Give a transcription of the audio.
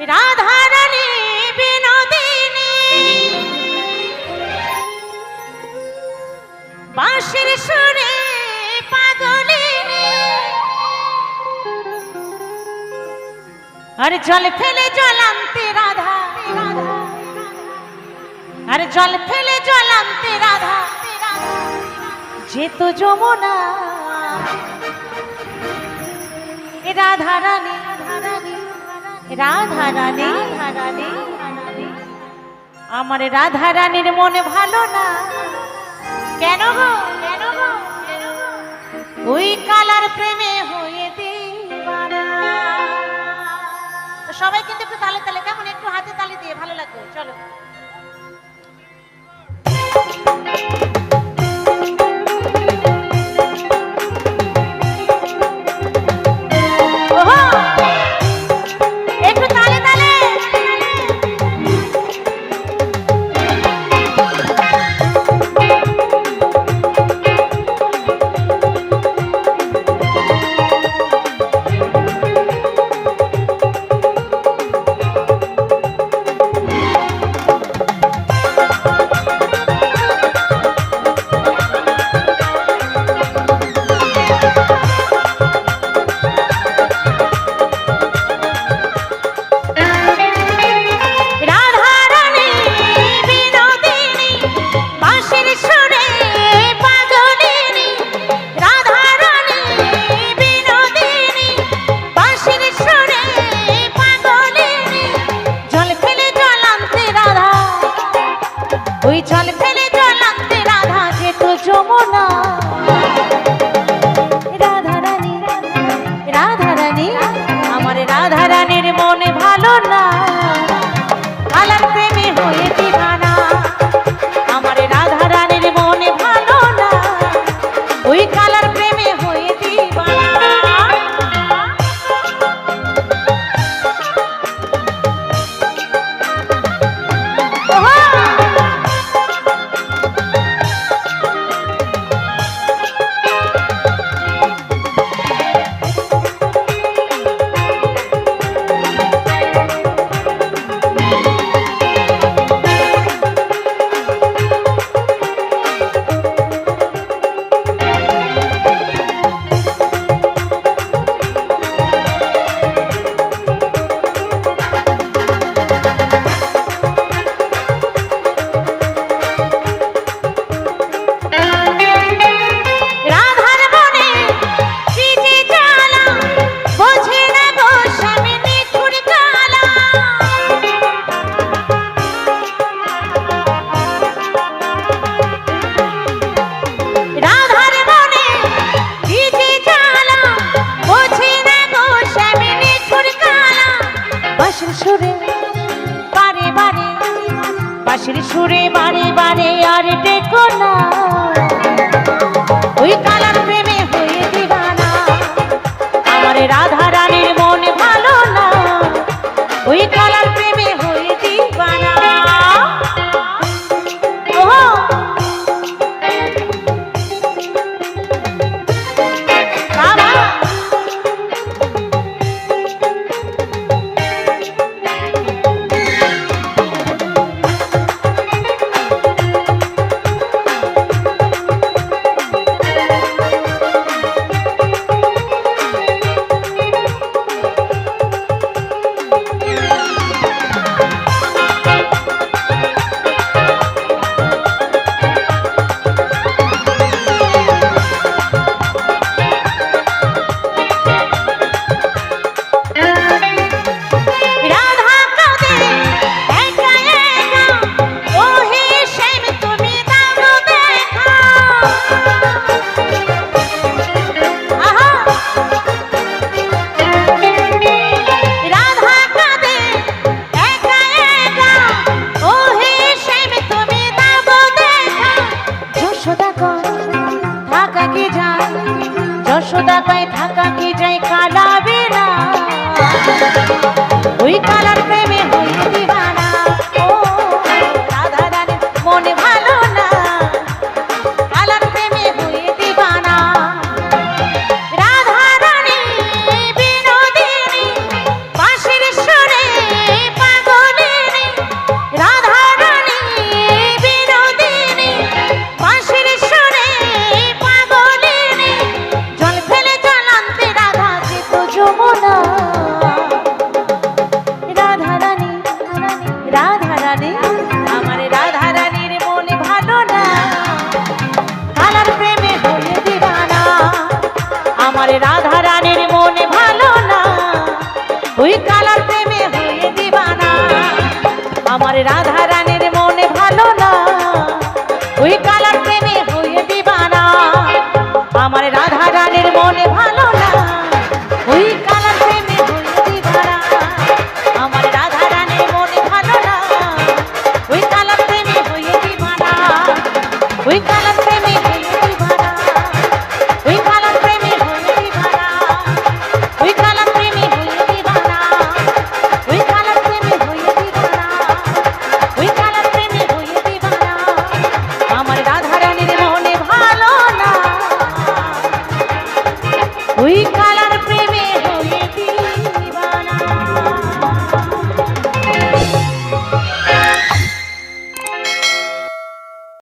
রাধারানী বিনোদিনী বাঁশির সুরে পাগলিনী আর জল ফেলে জল আনতে রাধা আর জল ফেলে জল আনতে রাধা যেত যমুনা রাধারানী রাধারানী রাধারানী আমার রাধারানীর মনে ভালো না কেন গো কেন গো ওই কালার প্রেমে হয়ে দিবানা। সবাই কিন্তু একটু তালে তালে কেমন একটু হাতে তালি দিয়ে ভালো লাগবে চলো। না। রাধা রানী, রাধা রানী, আমার রাধা রানীর মন ভালো না, কালার প্রেমে হয়ে দিবানা। আমার রাধা রানীর মন ভালো না, ওই কালার প্রেমে হয়ে দিবানা। আমার রাধা